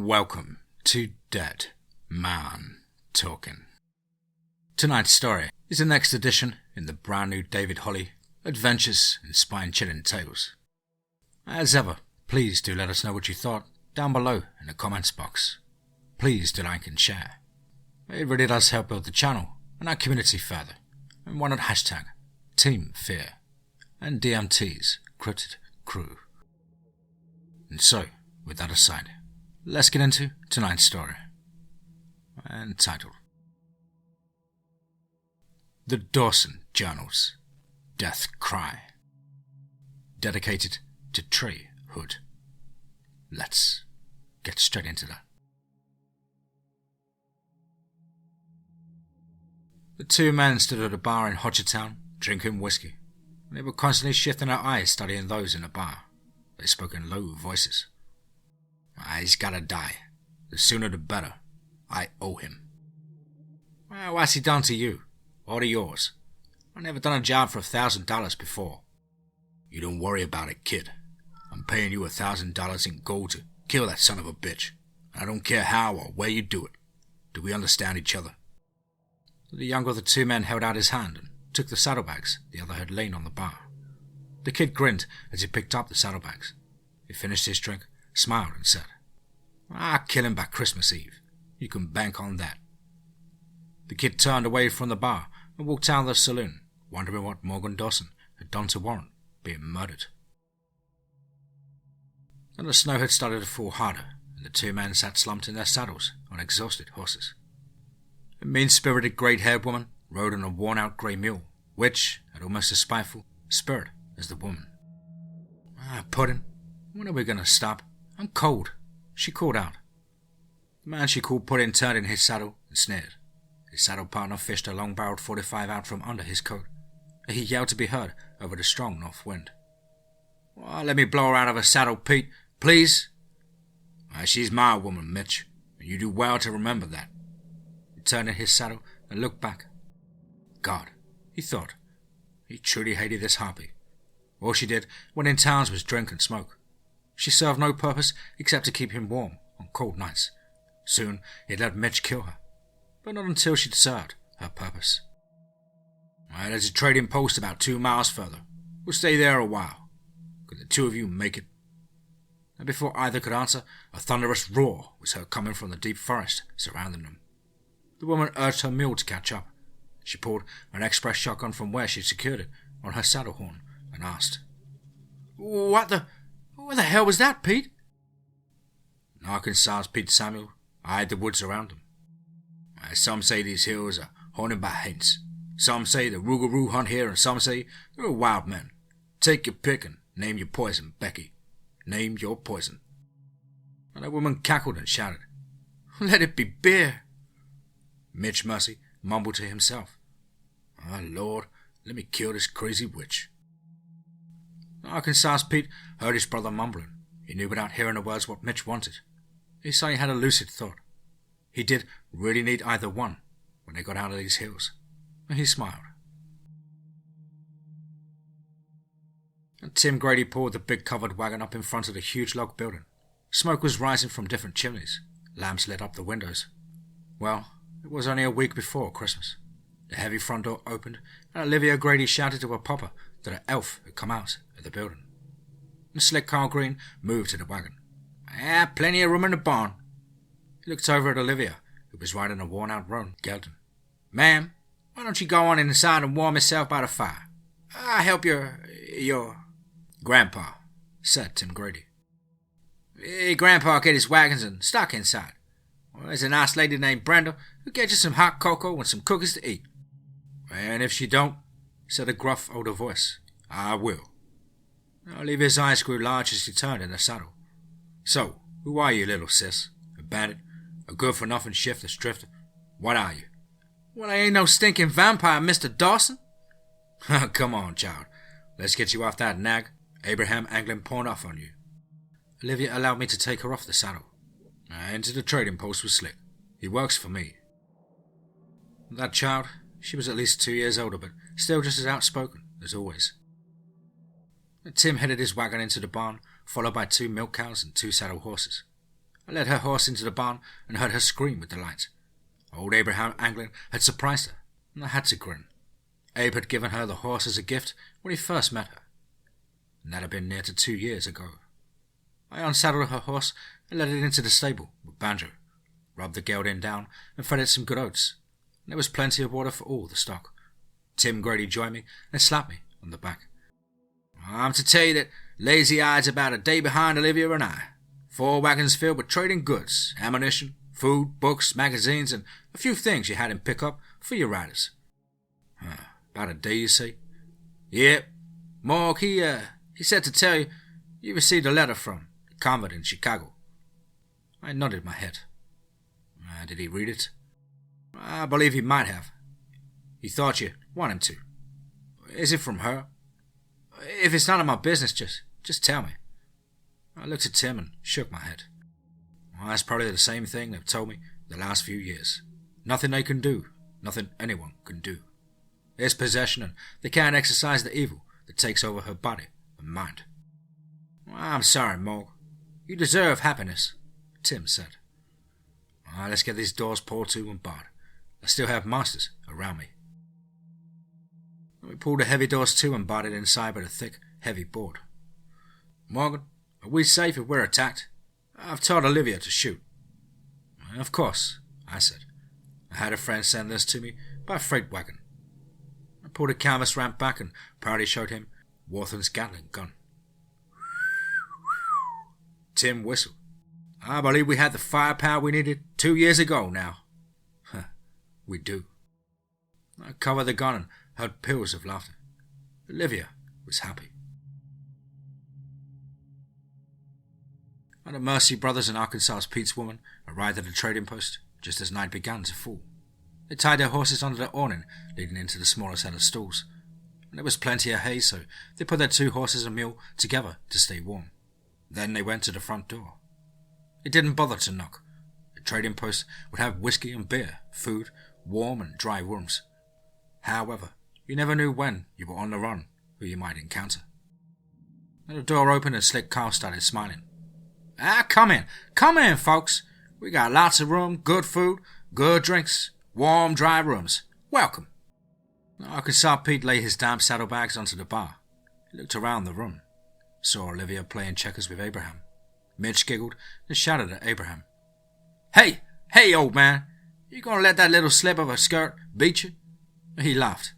Welcome to Dead Man Talking. Tonight's story is the next edition in the brand new David Holley Adventures in Spine-Chilling Tales. As ever, please do let us know what you thought down below in the comments box. Please do like and share. It really does help build the channel and our community further. And why not hashtag TeamFEAR and DMT's Cryptid crew. And so, with that aside, let's get into tonight's story. Entitled The Dawson Journal's Death Cry. Dedicated to Trey Hood. Let's get straight into that. The two men stood at a bar in Hodgertown, drinking whiskey. They were constantly shifting their eyes, studying those in the bar. They spoke in low voices. He's gotta die. The sooner the better. I owe him. Well, what's he done to you? Or to yours? I never done a job for $1,000 before. You don't worry about it, kid. I'm paying you $1,000 in gold to kill that son of a bitch. I don't care how or where you do it. Do we understand each other? The younger of the two men held out his hand and took the saddlebags the other had lain on the bar. The kid grinned as he picked up the saddlebags. He finished his drink, smiled and said, I'll kill him by Christmas Eve. You can bank on that. The kid turned away from the bar and walked out of the saloon, wondering what Morgan Dawson had done to warrant being murdered. And the snow had started to fall harder, and the two men sat slumped in their saddles on exhausted horses. A mean-spirited grey-haired woman rode on a worn-out grey mule, which had almost as spiteful spirit as the woman. Puddin', when are we going to stop? I'm cold, she called out. The man she called Puddin' turned in his saddle and sneered. His saddle partner fished a long-barreled .45 out from under his coat. He yelled to be heard over the strong north wind. Let me blow her out of her saddle, Pete, please. She's my woman, Mitch, and you do well to remember that. He turned in his saddle and looked back. God, he thought, he truly hated this harpy. All she did when in towns was drink and smoke. She served no purpose except to keep him warm on cold nights. Soon he'd let Mitch kill her, but not until she'd served her purpose. There's a trading post about 2 miles further. We'll stay there a while. Could the two of you make it? And before either could answer, a thunderous roar was heard coming from the deep forest surrounding them. The woman urged her mule to catch up. She pulled an express shotgun from where she'd secured it on her saddle horn and asked, What the hell was that, Pete? Arkansas's Pete Samuel eyed the woods around him. Some say these hills are haunted by haints. Some say the Rougarou hunt here, and some say there are wild men. Take your pick and name your poison, Becky. Name your poison. And the woman cackled and shouted, Let it be beer. Mitch Mercy mumbled to himself, Lord, let me kill this crazy witch. Arkansas's Pete heard his brother mumbling. He knew without hearing the words what Mitch wanted. He suddenly had a lucid thought. He did really need either one when they got out of these hills, and he smiled. And Tim Grady pulled the big covered wagon up in front of the huge log building. Smoke was rising from different chimneys. Lamps lit up the windows. Well, it was only a week before Christmas. The heavy front door opened, and Olivia Grady shouted to her papa that an elf had come out of the building. And Slick Carl Green moved to the wagon. Plenty of room in the barn. He looked over at Olivia, who was riding a worn-out roan gelding. Ma'am, why don't you go on inside and warm yourself by the fire? I'll help your Grandpa, said Tim Grady. Grandpa get his wagons and stock inside. There's a nice lady named Brenda who'll get you some hot cocoa and some cookies to eat. And if she don't, said a gruff older voice, I will. Olivia's eyes grew large as she turned in the saddle. So, who are you, little sis? A bandit? A good-for-nothing shiftless drifter? What are you? Well, I ain't no stinking vampire, Mr. Dawson. Come on, child. Let's get you off that nag. Abraham Anglin pawned off on you. Olivia allowed me to take her off the saddle. Into the trading post with Slick. He works for me. That child, she was at least 2 years older, but still just as outspoken as always. Tim headed his wagon into the barn, followed by 2 milk cows and 2 saddle horses. I led her horse into the barn and heard her scream with delight. Old Abraham Anglin had surprised her, and I had to grin. Abe had given her the horse as a gift when he first met her, and that had been near to 2 years ago. I unsaddled her horse and led it into the stable with Banjo, rubbed the gelding down and fed it some good oats, and there was plenty of water for all the stock. Tim Grady joined me and slapped me on the back. I'm to tell you that Lazy Eye's about a day behind Olivia and I. 4 wagons filled with trading goods, ammunition, food, books, magazines, and a few things you had him pick up for your riders. About a day, you say? Yep. Morg, he said to tell you you received a letter from the convent in Chicago. I nodded my head. Did he read it? I believe he might have. He thought you'd want him to. Is it from her? If it's none of my business, just tell me. I looked at Tim and shook my head. Well, that's probably the same thing they've told me the last few years. Nothing they can do, nothing anyone can do. It's possession, and they can't exercise the evil that takes over her body and mind. Well, I'm sorry, Morg. You deserve happiness, Tim said. Well, let's get these doors pulled to and barred. I still have monsters around me. We pulled the heavy doors to and barred it inside with a thick, heavy board. Morgan, are we safe if we're attacked? I've taught Olivia to shoot. Of course, I said. I had a friend send this to me by a freight wagon. I pulled a canvas ramp back and proudly showed him Warthen's Gatling gun. Tim whistled. I believe we had the firepower we needed 2 years ago now. We do. I covered the gun and heard peals of laughter. Olivia was happy. And the Mercy brothers and Arkansas's Pete's woman arrived at the trading post just as night began to fall. They tied their horses under the awning leading into the smaller set of stalls, and there was plenty of hay, so they put their 2 horses and mule together to stay warm. Then they went to the front door. They didn't bother to knock. The trading post would have whiskey and beer, food, warm and dry rooms. However, you never knew when you were on the run who you might encounter. And the door opened and Slick Carl started smiling. Come in, folks. We got lots of room, good food, good drinks, warm, dry rooms. Welcome. Arkansas Pete laid his damp saddlebags onto the bar. He looked around the room, saw Olivia playing checkers with Abraham. Mitch giggled and shouted at Abraham. Hey, old man, you gonna let that little slip of a skirt beat you? He laughed.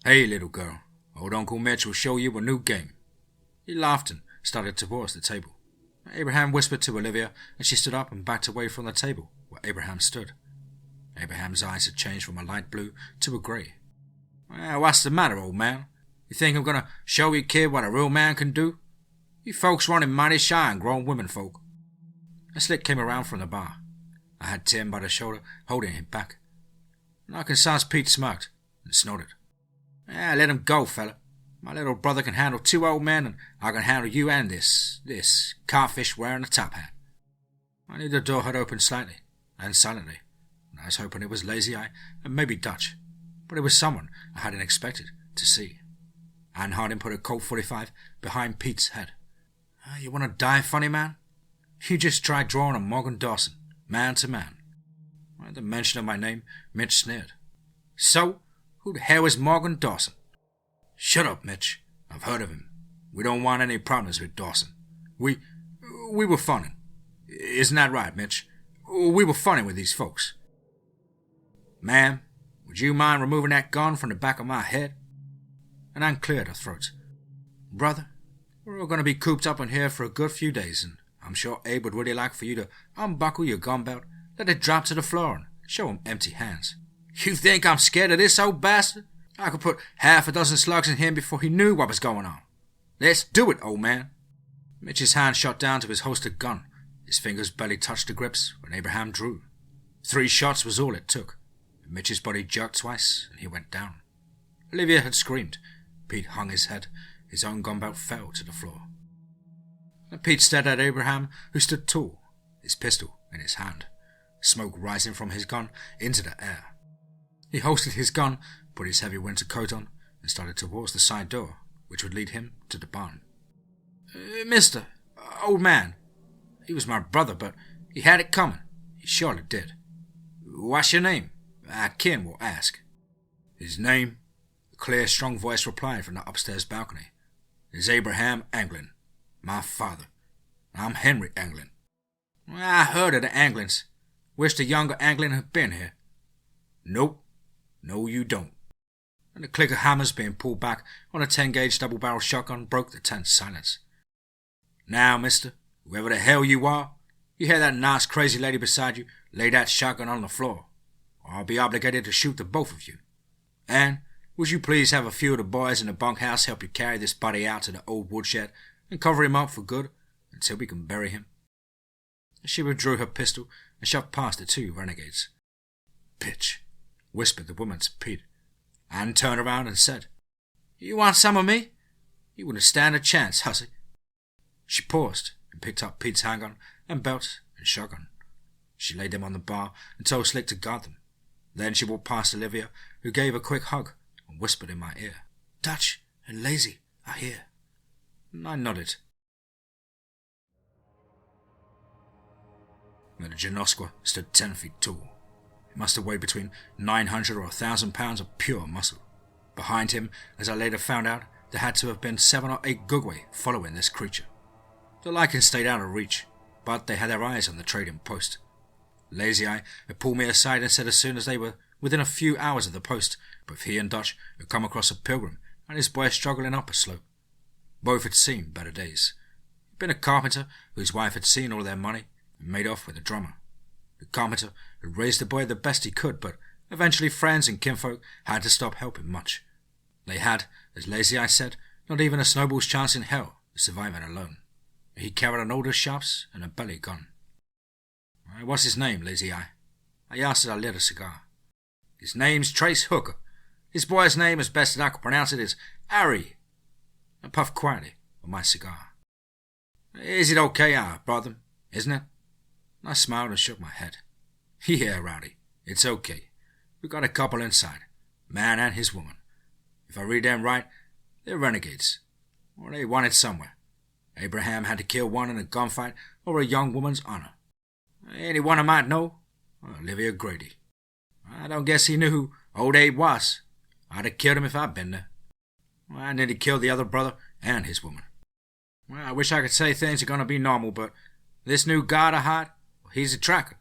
Hey, little girl, old Uncle Mitch will show you a new game. He laughed and started towards the table. Abraham whispered to Olivia, and she stood up and backed away from the table where Abraham stood. Abraham's eyes had changed from a light blue to a grey. What's the matter, old man? You think I'm gonna show you, kid, what a real man can do? You folks running mighty shy on grown women folk. A Slick came around from the bar. I had Tim by the shoulder, holding him back. Arkansas Pete smirked and snorted. Let him go, fella. My little brother can handle 2 old men, and I can handle you and this carfish wearing a top hat. I knew the door had opened slightly and silently, and I was hoping it was Lazy Eye and maybe Dutch, but it was someone I hadn't expected to see. Ann Harding put a Colt 45 behind Pete's head. You want to die, funny man? You just tried drawing on Morgan Dawson, man to man. At the mention of my name, Mitch sneered. So, who the hell is Morgan Dawson? Shut up, Mitch. I've heard of him. We don't want any problems with Dawson. We were funning. Isn't that right, Mitch? We were funning with these folks. Ma'am, would you mind removing that gun from the back of my head? And Ann cleared her throat. Brother, we're all going to be cooped up in here for a good few days, and I'm sure Abe would really like for you to unbuckle your gun belt, let it drop to the floor, and show him empty hands. You think I'm scared of this old bastard? I could put 6 slugs in him before he knew what was going on. Let's do it, old man. Mitch's hand shot down to his holstered gun. His fingers barely touched the grips when Abraham drew. 3 shots was all it took. Mitch's body jerked twice, and he went down. Olivia had screamed. Pete hung his head. His own gun belt fell to the floor. Pete stared at Abraham, who stood tall, his pistol in his hand, smoke rising from his gun into the air. He holstered his gun, put his heavy winter coat on, and started towards the side door, which would lead him to the barn. Mister, old man, He was my brother, but he had it coming. He surely did. What's your name? Ken will ask. His name, a clear, strong voice replied from the upstairs balcony, is Abraham Anglin, my father. I'm Henry Anglin. I heard of the Anglins. Wish the younger Anglin had been here. Nope. No, you don't. And the click of hammers being pulled back on a 10-gauge double-barrel shotgun broke the tense silence. Now, mister, whoever the hell you are, you hear that nice crazy lady beside you lay that shotgun on the floor, or I'll be obligated to shoot the both of you. And would you please have a few of the boys in the bunkhouse help you carry this body out to the old woodshed and cover him up for good until we can bury him? She withdrew her pistol and shoved past the two renegades. Bitch, whispered the woman to Pete, and turned around and said, You want some of me? You wouldn't stand a chance, hussy. She paused and picked up Pete's handgun and belt and shotgun. She laid them on the bar and told Slick to guard them. Then she walked past Olivia, who gave a quick hug and whispered in my ear, Dutch and Lazy are here. And I nodded. The Janoskwa stood 10 feet tall. He must have weighed between 900 or 1,000 pounds of pure muscle. Behind him, as I later found out, there had to have been 7 or 8 Gugwe following this creature. The Lycans stayed out of reach, but they had their eyes on the trading post. Lazy Eye had pulled me aside and said as soon as they were within a few hours of the post, both he and Dutch had come across a pilgrim and his boy struggling up a slope. Both had seen better days. He'd been a carpenter whose wife had seen all their money and made off with a drummer. The carpenter had raised the boy the best he could, but eventually friends and kinfolk had to stop helping much. They had, as Lazy Eye said, not even a snowball's chance in hell of surviving alone. He carried an older Sharps and a belly gun. What's his name, Lazy Eye? I asked as I lit a cigar. His name's Trace Hooker. His boy's name, as best as I could pronounce it, is Harry. I puffed quietly on my cigar. Is it okay, I brought them, isn't it? I smiled and shook my head. Yeah, Rowdy, it's okay. We got a couple inside, man and his woman. If I read them right, they're renegades. Or they wanted somewhere. Abraham had to kill one in a gunfight over a young woman's honor. Anyone I might know? Olivia Grady. I don't guess he knew who old Abe was. I'd have killed him if I'd been there. I nearly killed the other brother and his woman. I wish I could say things are going to be normal, but this new guard I hired, he's a tracker.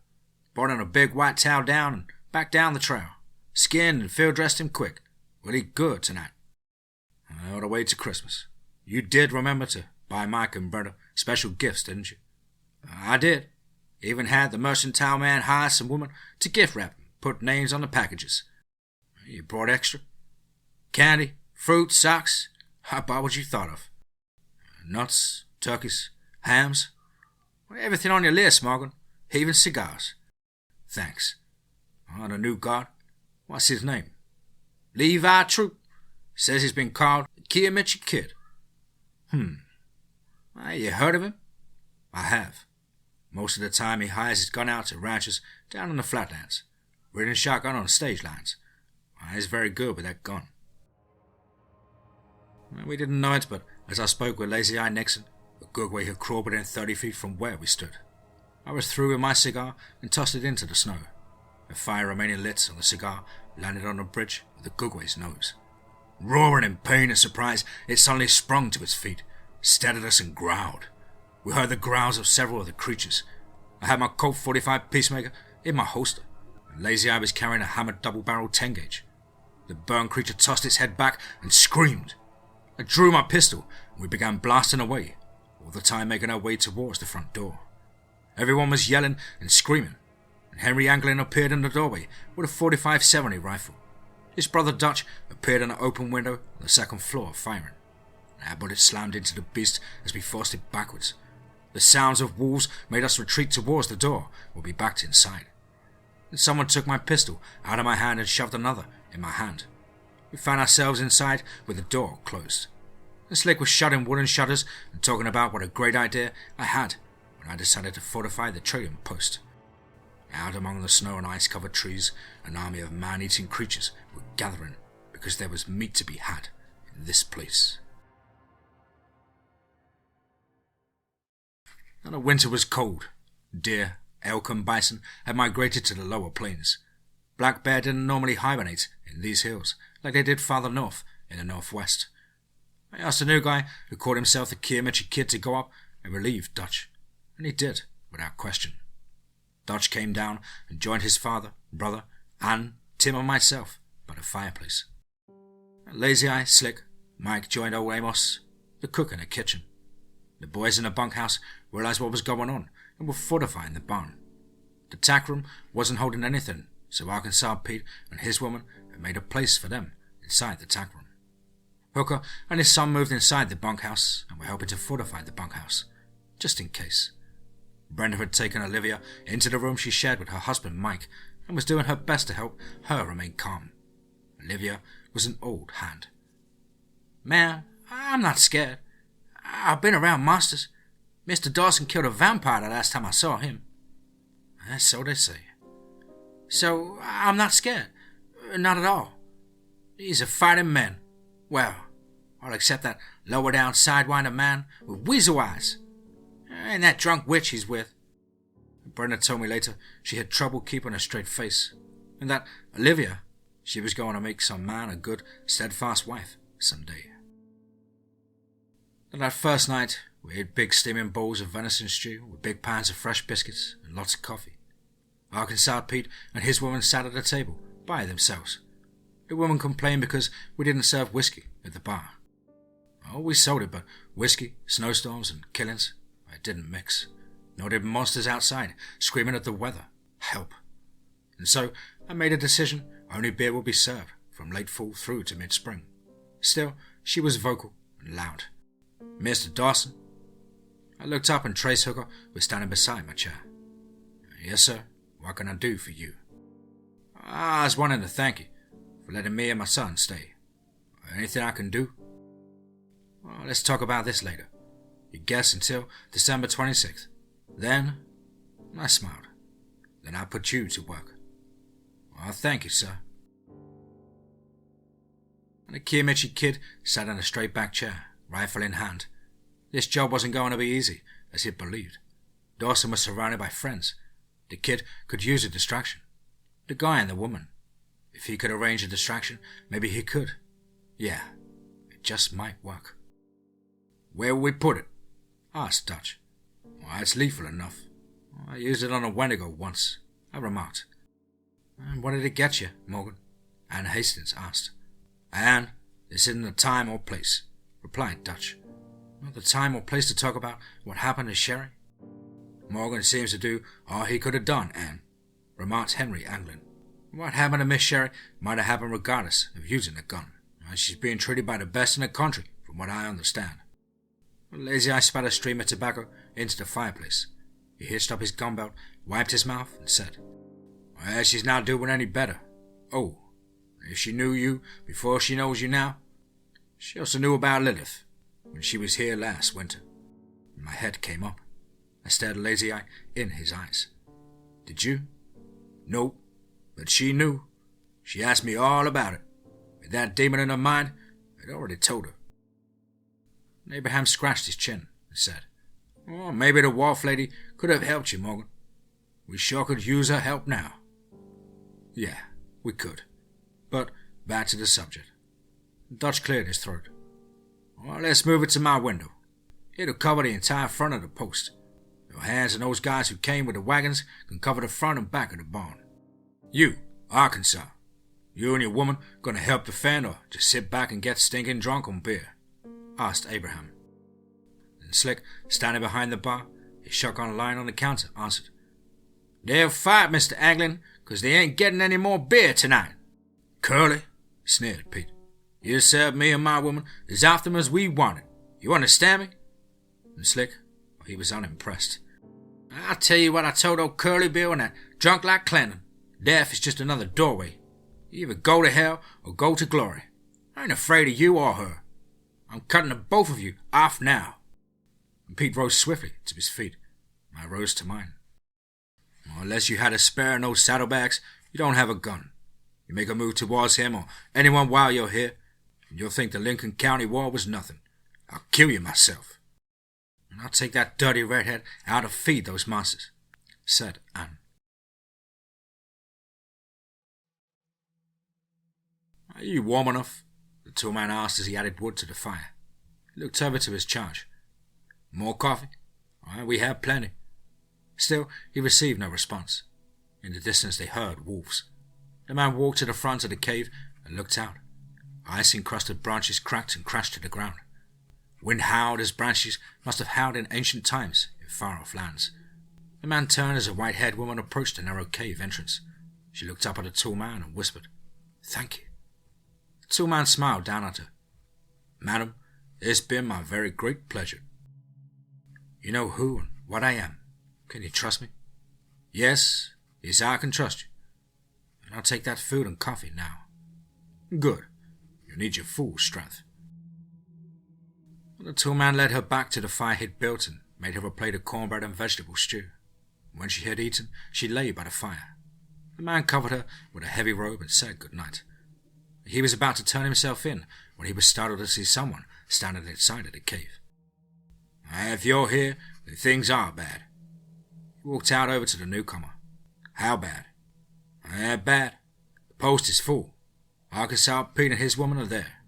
Brought in a big white towel down and back down the trail. Skinned and field-dressed him quick. We'll eat good tonight. I ought to wait till Christmas. You did remember to buy Mike and Brenda special gifts, didn't you? I did. Even had the mercantile man hire some woman to gift wrap and put names on the packages. You brought extra? Candy, fruit, socks. I bought what you thought of. Nuts, turkeys, hams. Everything on your list, Morgan. Even cigars. Thanks. The new guard? What's his name? Levi Troop. Says he's been called the Kiamichi Kid. You heard of him? I have. Most of the time he hires his gun out to ranchers down in the flatlands, riding shotgun on stage lines. He's very good with that gun. We didn't know it, but as I spoke with Lazy Eye Nixon, the Gugwe had crawled within 30 feet from where we stood. I was through with my cigar and tossed it into the snow. The fire remaining lit on the cigar landed on the bridge of the Gugwe's nose. Roaring in pain and surprise, it suddenly sprung to its feet, stared at us and growled. We heard the growls of several of the creatures. I had my Colt 45 Peacemaker in my holster, and Lazy Eye was carrying a hammered double-barrel 10-gauge. The burned creature tossed its head back and screamed. I drew my pistol, and we began blasting away, all the time making our way towards the front door. Everyone was yelling and screaming, and Henry Anglin appeared in the doorway with a 45-70 rifle. His brother Dutch appeared on an open window on the second floor firing. Our bullets slammed into the beast as we forced it backwards. The sounds of wolves made us retreat towards the door, while we backed inside. Then someone took my pistol out of my hand and shoved another in my hand. We found ourselves inside with the door closed. The Slick was shutting wooden shutters and talking about what a great idea I had when I decided to fortify the trading post. Out among the snow and ice-covered trees, an army of man-eating creatures were gathering because there was meat to be had in this place. and the winter was cold. Deer, elk and bison had migrated to the lower plains. Black bear didn't normally hibernate in these hills like they did farther north in the northwest. I asked a new guy who called himself the Kiamichi Kid to go up and relieve Dutch, and he did, without question. Dutch came down and joined his father, brother, Ann, Tim and myself by the fireplace. Lazy Eye, Slick, Mike joined old Amos, the cook in the kitchen. The boys in the bunkhouse realized what was going on and were fortifying the barn. The tack room wasn't holding anything, so Arkansas Pete and his woman had made a place for them inside the tack room. Hooker and his son moved inside the bunkhouse and were helping to fortify the bunkhouse, just in case. Brenda had taken Olivia into the room she shared with her husband Mike and was doing her best to help her remain calm. Olivia was an old hand. "Man, I'm not scared. I've been around monsters. Mr. Dawson killed a vampire the last time I saw him." "So they say." "So I'm not scared. Not at all. These are fighting men. Well, all except that lower down sidewinder man with weasel eyes. And that drunk witch he's with." Brenda told me later she had trouble keeping a straight face, and that Olivia, she was going to make some man a good, steadfast wife someday. And that first night, we ate big steaming bowls of venison stew with big pans of fresh biscuits and lots of coffee. Arkansas Pete and his woman sat at the table by themselves. The woman complained because we didn't serve whiskey at the bar. Oh, we sold it, but whiskey, snowstorms, and killings, it didn't mix. Nor did monsters outside screaming at the weather, help. And so I made a decision only beer would be served from late fall through to mid-spring. Still, she was vocal and loud. "Mr. Dawson?" I looked up and Trace Hooker was standing beside my chair. "Yes, sir. What can I do for you?" "I was wanting to thank you for letting me and my son stay. Anything I can do?" "Well, let's talk about this later. Your guest until December 26th. Then," I smiled, "then I'll put you to work." "Well, thank you, sir." And the Kiamichi Kid sat in a straight-back chair, rifle in hand. This job wasn't going to be easy, as he'd believed. Dawson was surrounded by friends. The kid could use a distraction. The guy and the woman. If he could arrange a distraction, maybe he could. Yeah, it just might work. "Where will we put it?" asked Dutch. "Well, it's lethal enough. I used it on a Wendigo once," I remarked. "And what did it get you, Morgan?" Ann Hastings asked. "Ann, this isn't the time or place," replied Dutch. "Not the time or place to talk about what happened to Sherry?" "Morgan seems to do all he could have done, Ann," remarked Henry Anglin. "What happened to Miss Sherry might have happened regardless of using the gun, and she's being treated by the best in the country, from what I understand." Lazy Eye spat a stream of tobacco into the fireplace. He hitched up his gun belt, wiped his mouth, and said, "Well, she's not doing any better. Oh, if she knew you before she knows you now, she also knew about Lilith when she was here last winter." My head came up. I stared Lazy Eye in his eyes. "Did you?" "No, but she knew. She asked me all about it. With that demon in her mind, I'd already told her." Abraham scratched his chin and said, "Well, maybe the Wolf Lady could have helped you, Morgan. We sure could use her help now." "Yeah, we could. But back to the subject." Dutch cleared his throat. "Well, let's move it to my window. It'll cover the entire front of the post. Your hands and those guys who came with the wagons can cover the front and back of the barn. You, Arkansas, you and your woman gonna help defend or just sit back and get stinking drunk on beer?" asked Abraham. And Slick, standing behind the bar, his shotgun lying on the counter, answered, "They'll fight, Mr. Anglin, 'cause they ain't getting any more beer tonight." "Curly," sneered Pete, "you serve me and my woman as often as we want it. You understand me?" And Slick, he was unimpressed. "I'll tell you what I told old Curly Bill and that drunk like Clinton. Death is just another doorway. You either go to hell or go to glory. I ain't afraid of you or her. I'm cutting the both of you off now." And Pete rose swiftly to his feet. I rose to mine. "Well, unless you had a spare and no saddlebags, you don't have a gun. You make a move towards him or anyone while you're here, and you'll think the Lincoln County War was nothing. I'll kill you myself." and I'll take that dirty redhead out to feed those monsters," said Anne. "Are you warm enough?" the tall man asked as he added wood to the fire. He looked over to his charge. "More coffee?" "We have plenty." Still, he received no response. In the distance they heard wolves. The man walked to the front of the cave and looked out. Ice-encrusted branches cracked and crashed to the ground. Wind howled as branches must have howled in ancient times in far-off lands. The man turned as a white-haired woman approached the narrow cave entrance. She looked up at the tall man and whispered, "Thank you." The tall man smiled down at her. "Madam, it's been my very great pleasure." "You know who and what I am. Can you trust me?" "Yes, I can trust you." "And I'll take that food and coffee now." "Good. You need your full strength." The tall man led her back to the fire he'd built and made her a plate of cornbread and vegetable stew. When she had eaten, she lay by the fire. The man covered her with a heavy robe and said good night. He was about to turn himself in when he was startled to see someone standing inside of the cave. "If you're here, then things are bad." He walked out over to the newcomer. "How bad?" "Bad. The post is full. Arkansas Pete and his woman are there."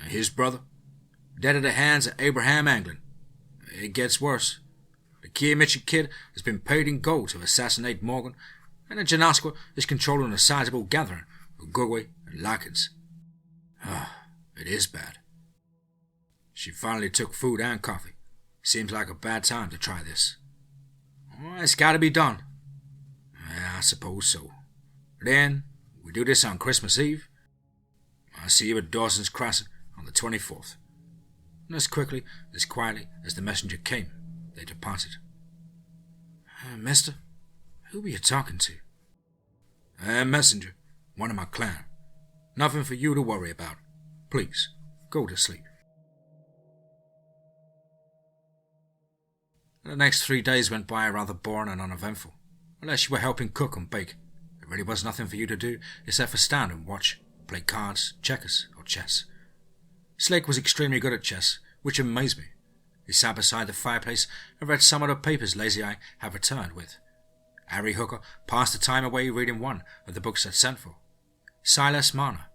"His brother?" "Dead at the hands of Abraham Anglin." "It gets worse. The Kiamichi kid has been paid in gold to assassinate Morgan, and the Janasqua is controlling a sizable gathering of Gugwe and Lakins." "It is bad." She finally took food and coffee. "Seems like a bad time to try this." "It's got to be done." "I suppose so. Then we do this on Christmas Eve." "I'll see you at Dawson's Crossing on the 24th. And as quickly, as quietly as the messenger came, they departed. "Mister, who were you talking to?" "Messenger, one of my clan. Nothing for you to worry about. Please, go to sleep." The next 3 days went by rather boring and uneventful. Unless you were helping cook and bake, there really was nothing for you to do except for stand and watch, play cards, checkers, or chess. Slick was extremely good at chess, which amazed me. He sat beside the fireplace and read some of the papers Lazy Eye had returned with. Harry Hooker passed the time away reading one of the books I'd sent for. Silas Marner.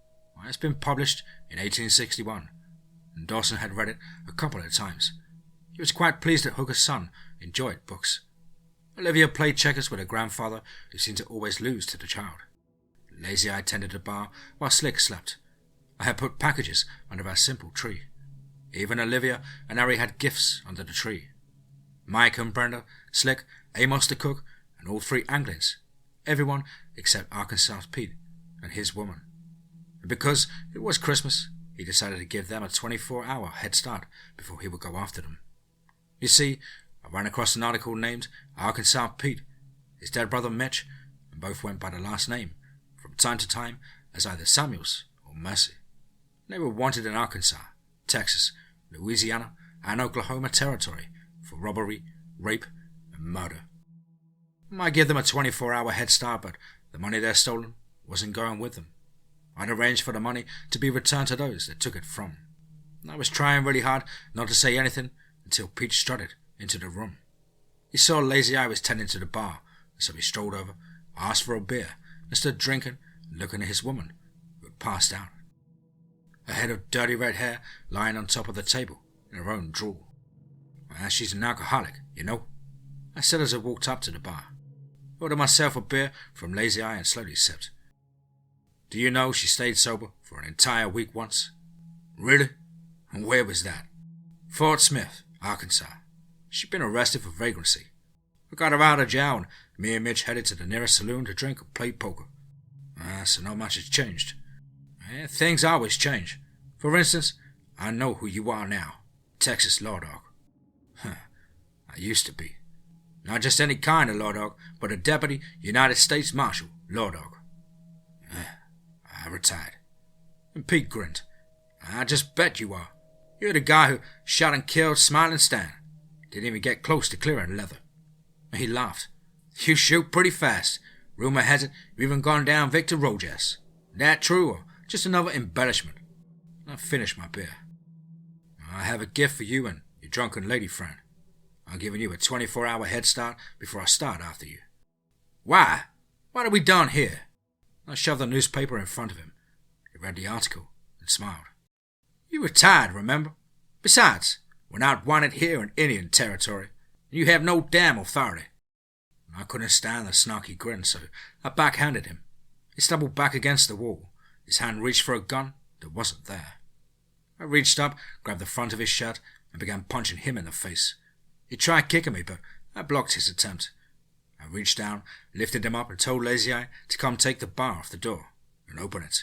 It's been published in 1861, and Dawson had read it a couple of times. He was quite pleased that Hooker's son enjoyed books. Olivia played checkers with her grandfather, who seemed to always lose to the child. Lazy Eye tended the bar while Slick slept. I had put packages under our simple tree. Even Olivia and Harry had gifts under the tree. Mike and Brenda, Slick, Amos the cook, and all 3 Anglins. Everyone except Arkansas Pete and his woman. And because it was Christmas, he decided to give them a 24-hour head start before he would go after them. You see, I ran across an article named Arkansas Pete, his dead brother Mitch, and both went by the last name, from time to time, as either Samuels or Mercy. They were wanted in Arkansas, Texas, Louisiana, and Oklahoma Territory for robbery, rape, and murder. I might give them a 24-hour head start, but the money they're stolen wasn't going with them. I'd arranged for the money to be returned to those that took it from. I was trying really hard not to say anything until Pete strutted into the room. He saw Lazy Eye was tending to the bar, so he strolled over, asked for a beer, and stood drinking and looking at his woman, who had passed out. A head of dirty red hair lying on top of the table in her own drool. "She's an alcoholic, you know," I said as I walked up to the bar. Ordered myself a beer from Lazy Eye and slowly sipped. "Do you know she stayed sober for an entire week once?" "Really? And where was that?" "Fort Smith, Arkansas. She'd been arrested for vagrancy. We got her out of jail and me and Mitch headed to the nearest saloon to drink and play poker. So not much has changed. Things always change. For instance, I know who you are now. Texas Law Dog. I used to be. Not just any kind of law dog, but a Deputy United States Marshal Law Dog. I retired." And Pete grinned. "I just bet you are. You're the guy who shot and killed Smiling Stan. Didn't even get close to clearing leather." He laughed. "You shoot pretty fast. Rumor has it you've even gone down Victor Rojas. That true, or just another embellishment?" I finished my beer. "I have a gift for you and your drunken lady friend. I'm giving you a 24-hour head start before I start after you. Why? What are we done here? I shoved the newspaper in front of him. He read the article and smiled. You retired, remember? Besides, we're not wanted here in Indian territory, and you have no damn authority. I couldn't stand the snarky grin, so I backhanded him. He stumbled back against the wall. His hand reached for a gun that wasn't there. I reached up, grabbed the front of his shirt, and began punching him in the face. He tried kicking me, but I blocked his attempt. I reached down, lifted him up, and told Lazy Eye to come take the bar off the door and open it.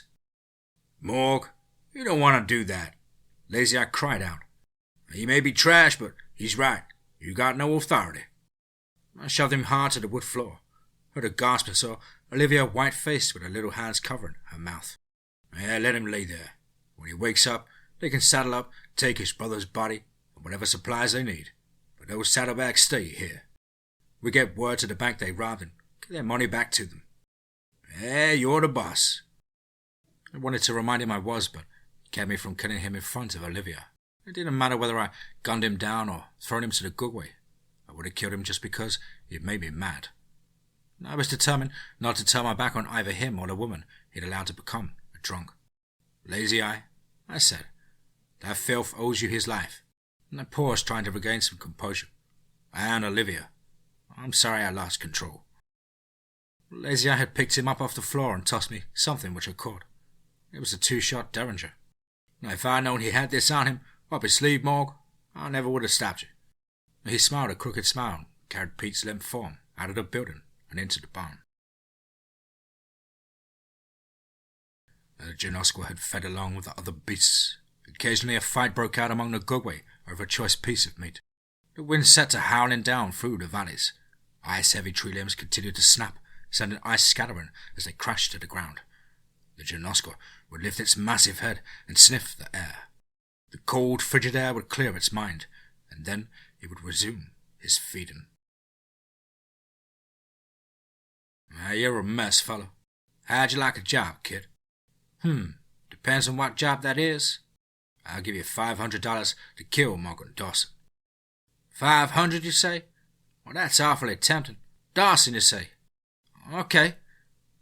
Morg, you don't want to do that, Lazy Eye cried out. He may be trash, but he's right. You got no authority. I shoved him hard to the wood floor, heard a gasp and saw Olivia white-faced with her little hands covering her mouth. Yeah, let him lay there. When he wakes up, they can saddle up, take his brother's body, and whatever supplies they need. But those saddlebags stay here. We get word to the bank they robbed and get their money back to them. Yeah, you're the boss. I wanted to remind him I was, but it kept me from killing him in front of Olivia. It didn't matter whether I gunned him down or thrown him to the Gugway. I would have killed him just because it made me mad. I was determined not to turn my back on either him or the woman he'd allowed to become a drunk. Lazy Eye, I said, that filth owes you his life. And I paused, trying to regain some composure. And Olivia, I'm sorry I lost control. Lazy Eye had picked him up off the floor and tossed me something which I caught. It was a 2-shot Derringer. Now, if I'd known he had this on him, up his sleeve, Morg, I never would have stopped you. He smiled a crooked smile and carried Pete's limp form out of the building and into the barn. The Genoskwa had fed along with the other beasts. Occasionally a fight broke out among the Gugway over a choice piece of meat. The wind set to howling down through the valleys. Ice-heavy tree limbs continued to snap, sending ice scattering as they crashed to the ground. The Genoskwa would lift its massive head and sniff the air. The cold, frigid air would clear its mind, and then he would resume his feeding. You're a mess, fellow. How'd you like a job, kid? Depends on what job that is. I'll give you $500 to kill Morgan Dawson. 500, you say? Well, that's awfully tempting. Dawson, you say? Okay,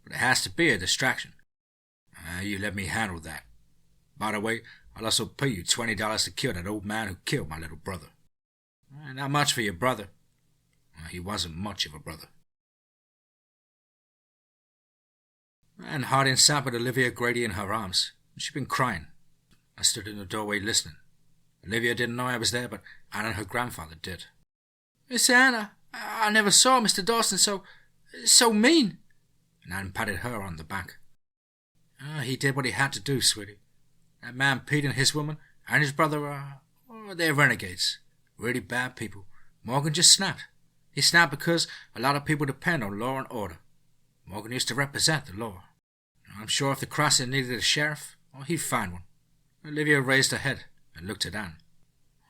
but it has to be a distraction. You let me handle that. By the way, I'll also pay you $20 to kill that old man who killed my little brother. Not much for your brother. He wasn't much of a brother. And Harding sat with Olivia Grady in her arms. She'd been crying. I stood in the doorway listening. Olivia didn't know I was there, but Anne and her grandfather did. Miss Anna, I never saw Mr. Dawson so mean. And Anne patted her on the back. He did what he had to do, sweetie. That man Pete and his woman and his brother they're renegades. Really bad people. Morgan just snapped. He snapped because a lot of people depend on law and order. Morgan used to represent the law. I'm sure if the crossing needed a sheriff, he'd find one. Olivia raised her head and looked at Anne.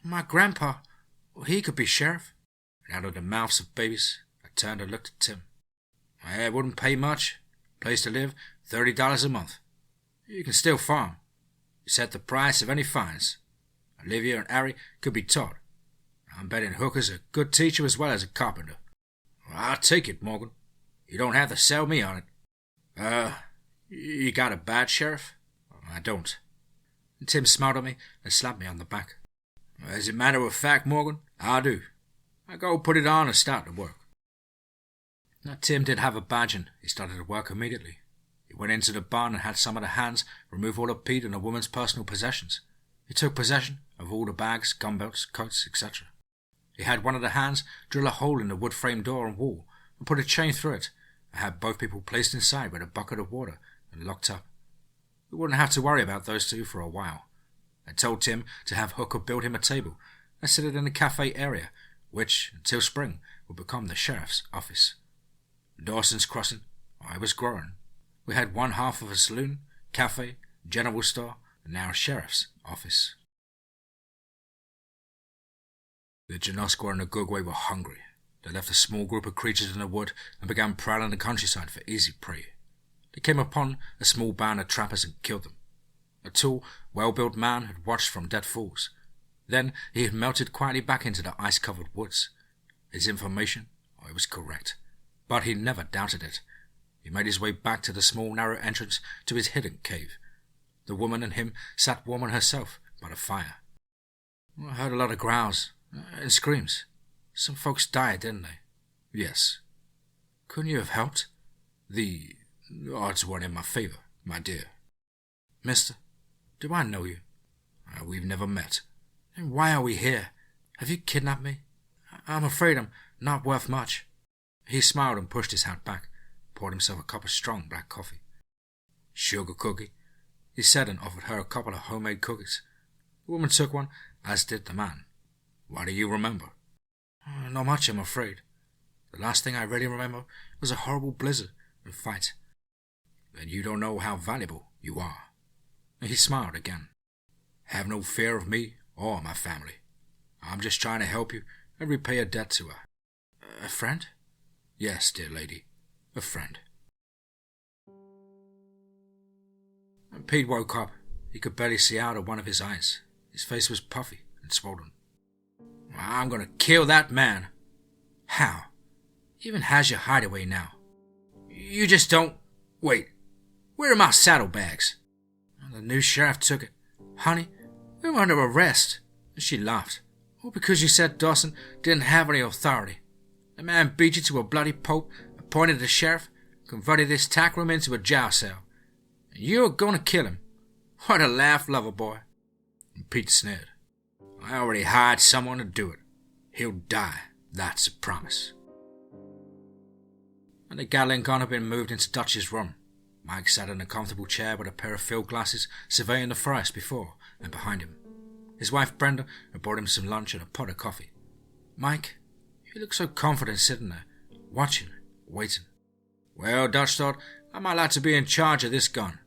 My grandpa, he could be sheriff. And out of the mouths of babies, I turned and looked at Tim. It wouldn't pay much. Place to live, $30 a month. You can still farm. You set the price of any fines. Olivia and Harry could be taught. I'm betting Hooker's a good teacher as well as a carpenter. I'll take it, Morgan. You don't have to sell me on it. You got a badge, Sheriff? I don't. And Tim smiled at me and slapped me on the back. As a matter of fact, Morgan, I do. I go put it on and start to work. Now, Tim did have a badge and he started to work immediately. He went into the barn and had some of the hands remove all of Pete and the woman's personal possessions. He took possession of all the bags, gun belts, coats, etc. He had one of the hands drill a hole in the wood frame door and wall and put a chain through it, and had both people placed inside with a bucket of water and locked up. We wouldn't have to worry about those two for a while. I told Tim to have Hooker build him a table and set it in the cafe area, which, until spring, would become the sheriff's office. Dawson's Crossing, I was growing. We had one half of a saloon, cafe, general store, and now a sheriff's office. The Genoskwa and the Gugway were hungry. They left a small group of creatures in the wood and began prowling the countryside for easy prey. They came upon a small band of trappers and killed them. A tall, well-built man had watched from dead falls. Then he had melted quietly back into the ice-covered woods. His information, it was correct, but he never doubted it. He made his way back to the small, narrow entrance to his hidden cave. The woman and him sat warming herself by the fire. I heard a lot of growls and screams. Some folks died, didn't they? Yes. Couldn't you have helped? The odds weren't in my favor, my dear. Mister, do I know you? We've never met. And why are we here? Have you kidnapped me? I'm afraid I'm not worth much. He smiled and pushed his hat back, poured himself a cup of strong black coffee. Sugar cookie, he said, and offered her a couple of homemade cookies. The woman took one, as did the man. What do you remember? Not much, I'm afraid. The last thing I really remember was a horrible blizzard and fight. Then you don't know how valuable you are. He smiled again. Have no fear of me or my family. I'm just trying to help you and repay a debt to her. A friend? Yes, dear lady, a friend. When Pete woke up, he could barely see out of one of his eyes. His face was puffy and swollen. I'm going to kill that man. How? He even has your hideaway now. You just don't... Wait, where are my saddlebags? The new sheriff took it. Honey, we were under arrest. She laughed. All because you said Dawson didn't have any authority. The man beat you to a bloody pulp, appointed a sheriff, converted this tack room into a jail cell. And you're going to kill him. What a laugh, lover boy. And Pete sneered. I already hired someone to do it. He'll die. That's a promise. And the Gatling gun had been moved into Dutch's room. Mike sat in a comfortable chair with a pair of field glasses, surveying the forest before and behind him. His wife Brenda had brought him some lunch and a pot of coffee. Mike, you look so confident sitting there, watching, waiting. Well, Dutch thought I might like to be in charge of this gun.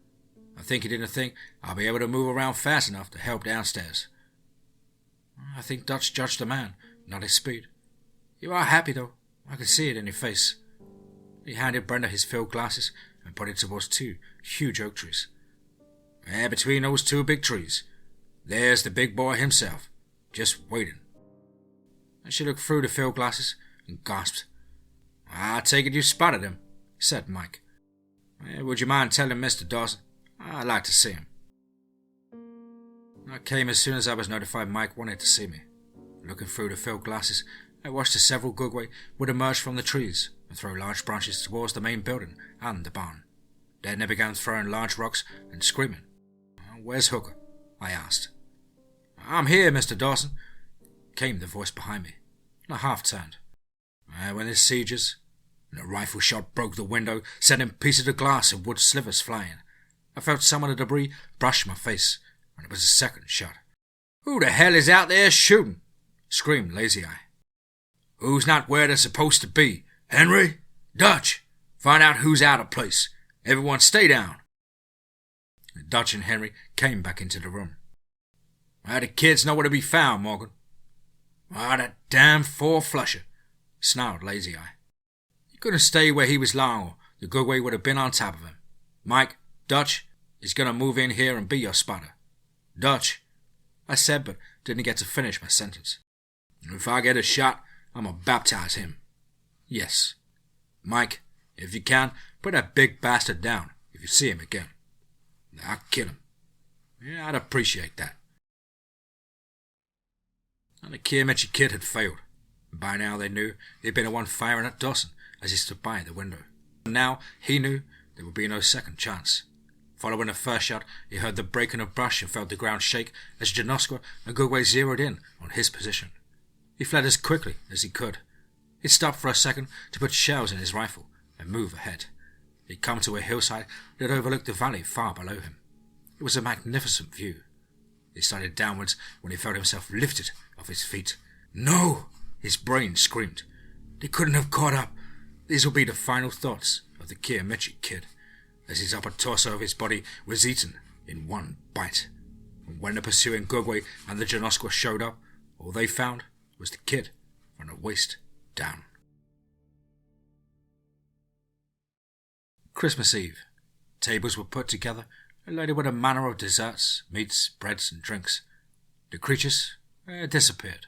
I think he didn't think I'll be able to move around fast enough to help downstairs. I think Dutch judged the man, not his speed. You are happy, though. I can see it in your face. He handed Brenda his field glasses and pointed towards two huge oak trees. And between those two big trees, there's the big boy himself, just waiting. And she looked through the field glasses and gasped. I take it you spotted him, said Mike. Would you mind telling Mr. Dawson? I'd like to see him. I came as soon as I was notified Mike wanted to see me. Looking through the field glasses, I watched as several Gugway would emerge from the trees and throw large branches towards the main building and the barn. Then they began throwing large rocks and screaming. Where's Hooker? I asked. I'm here, Mr. Dawson, came the voice behind me, and I half turned. When the sieges, and a rifle shot broke the window, sending pieces of glass and wood slivers flying. I felt some of the debris brush my face, and it was a second shot. Who the hell is out there shooting? Screamed Lazy Eye. Who's not where they're supposed to be? Henry? Dutch? Find out who's out of place. Everyone stay down. Dutch and Henry came back into the room. The kids know where to be found, Morgan. That damn four-flusher, snarled Lazy Eye. He couldn't stay where he was long, or the Gugway would have been on top of him. Mike, Dutch is going to move in here and be your spotter. Dutch, I said, but didn't get to finish my sentence. If I get a shot, I'm going to baptize him. Yes. Mike, if you can, put that big bastard down if you see him again. I'll kill him. Yeah, I'd appreciate that. And the Kiamichi kid had failed. By now they knew he'd been the one firing at Dawson as he stood by the window. And now he knew there would be no second chance. Following the first shot, he heard the breaking of brush and felt the ground shake as Janoskwa and Gugway zeroed in on his position. He fled as quickly as he could. He stopped for a second to put shells in his rifle and move ahead. He'd come to a hillside that overlooked the valley far below him. It was a magnificent view. He started downwards when he felt himself lifted off his feet. No! His brain screamed. They couldn't have caught up. These would be the final thoughts of the Kiamichi kid, as his upper torso of his body was eaten in one bite. And when the pursuing Gugway and the Janoskwa showed up, all they found was the kid from the waist down. Christmas Eve. Tables were put together and loaded with a manner of desserts, meats, breads and drinks. The creatures It disappeared.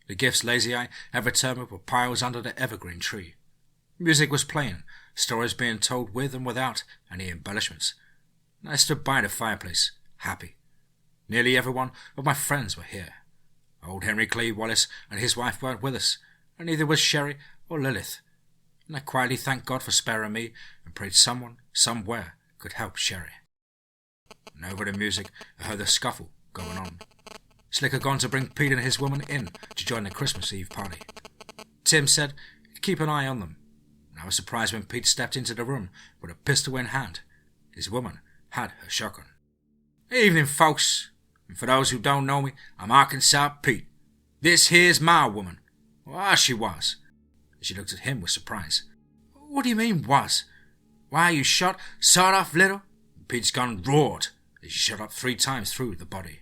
The gifts Lazy Eye had returned were piles under the evergreen tree. Music was playing, stories being told with and without any embellishments. I stood by the fireplace, happy. Nearly every one of my friends were here. Old Henry Clay Wallace and his wife weren't with us, and neither was Sherry or Lilith. And I quietly thanked God for sparing me and prayed someone, somewhere, could help Sherry. And over the music, I heard a scuffle going on. Slick had gone to bring Pete and his woman in to join the Christmas Eve party. Tim said he'd keep an eye on them, and I was surprised when Pete stepped into the room with a pistol in hand. His woman had her shotgun. "Evening, folks. And for those who don't know me, I'm Arkansas Pete. This here's my woman." Well, she was. She looked at him with surprise. "What do you mean, was? Why, you shot, sawed off little?" Pete's gun roared as she shot up 3 times through the body.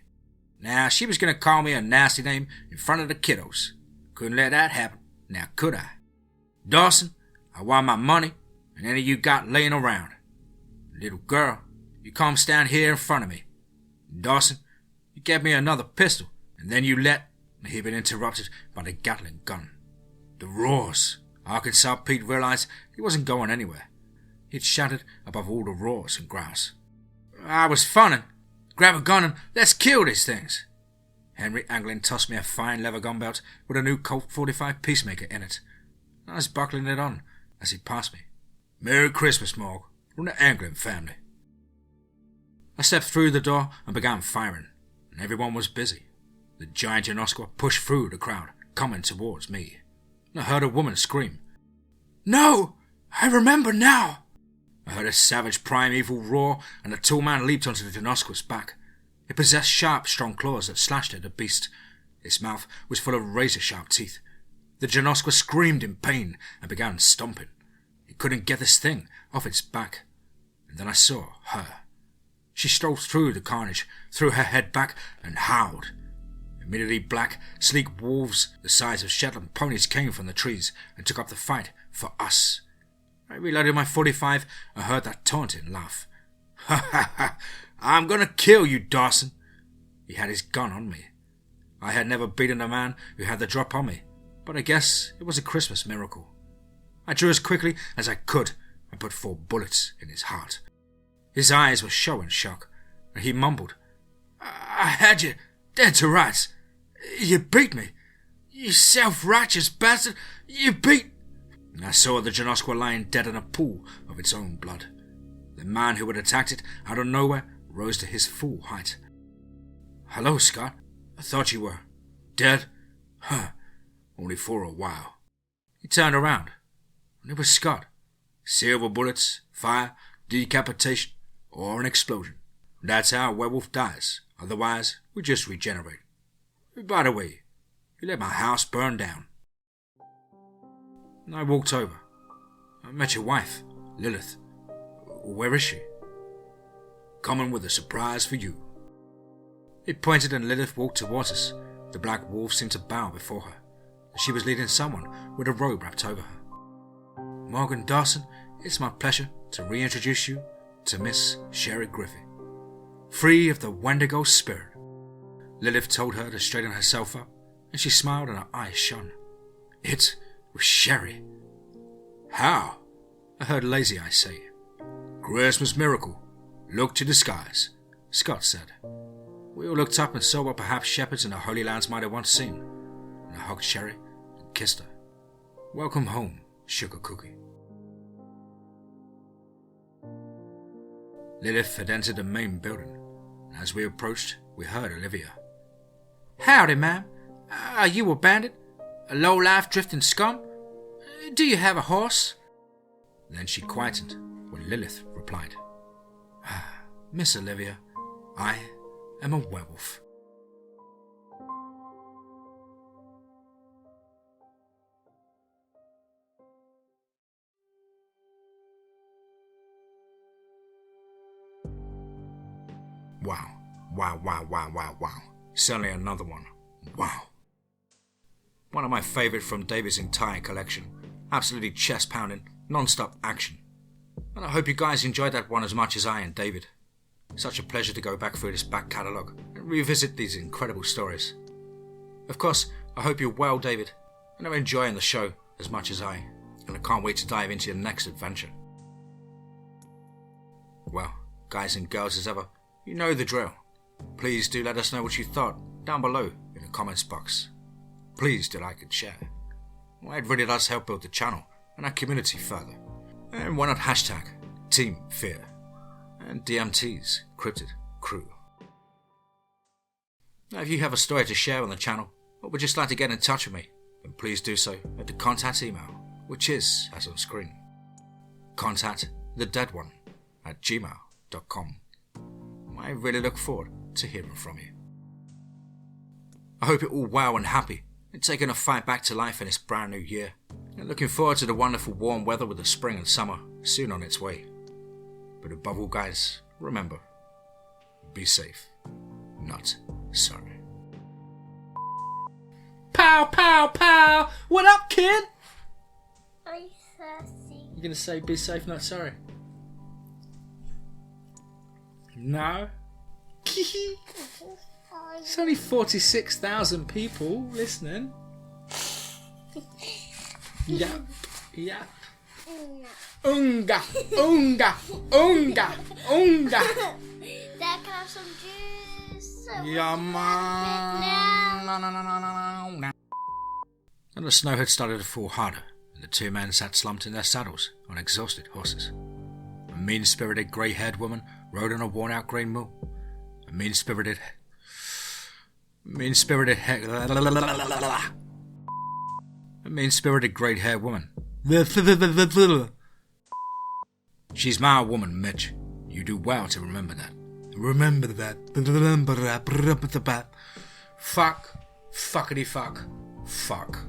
Now, she was going to call me a nasty name in front of the kiddos. Couldn't let that happen. Now, could I? "Dawson, I want my money and any you got laying around. Little girl, you come stand here in front of me. Dawson, you get me another pistol, and then you let..." He'd been interrupted by the Gatling gun. The roars. Arkansas Pete realized he wasn't going anywhere. He'd shouted above all the roars and growls. "I was funning. Grab a gun and let's kill these things." Henry Anglin tossed me a fine leather gun belt with a new Colt 45 Peacemaker in it. I was buckling it on as he passed me. "Merry Christmas, Morg, from the Anglin family." I stepped through the door and began firing, and everyone was busy. The giant Janoskwa pushed through the crowd, coming towards me. I heard a woman scream. "No! I remember now!" I heard a savage primeval roar, and the tall man leaped onto the Janoskwa's back. It possessed sharp, strong claws that slashed at the beast. Its mouth was full of razor-sharp teeth. The Janoskwa screamed in pain and began stomping. It couldn't get this thing off its back. And then I saw her. She strode through the carnage, threw her head back, and howled. Immediately black, sleek wolves the size of Shetland ponies came from the trees and took up the fight for us. I reloaded my 45 and heard that taunting laugh. "Ha ha ha! I'm gonna kill you, Dawson!" He had his gun on me. I had never beaten a man who had the drop on me, but I guess it was a Christmas miracle. I drew as quickly as I could and put 4 bullets in his heart. His eyes were showing shock, and he mumbled, "I had you dead to rights. You beat me. You self-righteous bastard. You beat..." And I saw the Janoskwa lying dead in a pool of its own blood. The man who had attacked it out of nowhere rose to his full height. "Hello, Scott. I thought you were dead. Huh. Only for a while." He turned around, and it was Scott. Silver bullets, fire, decapitation, or an explosion. That's how a werewolf dies. Otherwise, we just regenerate. By the way, you let my house burn down. I walked over. I met your wife, Lilith. Where is she? "Coming with a surprise for you." It pointed and Lilith walked towards us. The black wolf seemed to bow before her. She was leading someone with a robe wrapped over her. "Morgan Dawson, it's my pleasure to reintroduce you to Miss Sherry Griffith. Free of the Wendigo spirit." Lilith told her to straighten herself up, and she smiled and her eyes shone. It was Sherry. "How?" I heard Lazy Eye say. "Christmas miracle. Look to the skies," Scott said. We all looked up and saw what perhaps shepherds in the Holy Lands might have once seen, and I hugged Sherry and kissed her. "Welcome home, Sugar Cookie." Lilith had entered the main building, and as we approached, we heard Olivia. "Howdy, ma'am. Are you a bandit? A low-life drifting scum? Do you have a horse?" Then she quietened when Lilith replied, "Miss Olivia, I am a werewolf." Wow. Certainly another one. Wow. One of my favourite from David's entire collection. Absolutely chest-pounding, non-stop action. And I hope you guys enjoyed that one as much as I and David. Such a pleasure to go back through this back catalogue and revisit these incredible stories. Of course, I hope you're well, David, and are enjoying the show as much as I, and I can't wait to dive into your next adventure. Well, guys and girls as ever, you know the drill. Please do let us know what you thought down below in the comments box. Please do like and share. Well, it really does help build the channel and our community further. And why not hashtag TeamFEAR and DMT's Cryptid crew. Now, if you have a story to share on the channel or would just like to get in touch with me, then please do so at the contact email, which is as on screen. contactthedeadone@gmail.com. I really look forward to hearing from you. I hope you're all well and happy and taking a fight back to life in this brand new year, and looking forward to the wonderful warm weather with the spring and summer soon on its way. But above all, guys, remember, be safe, not sorry. Pow, pow, pow! What up, kid? I'm thirsty. You're gonna say be safe, not sorry? No? It's only 46,000 people listening. Yap, yap. Unga, unga, unga, unga. Dad, can I have some juice? Yeah, man. And the snow had started to fall harder, and the two men sat slumped in their saddles on exhausted horses. A mean-spirited grey-haired woman rode on a worn-out grey mule. A mean-spirited grey-haired woman. She's my woman, Mitch. You do well to remember that. Remember that. Fuck. Fuckity fuck. Fuck.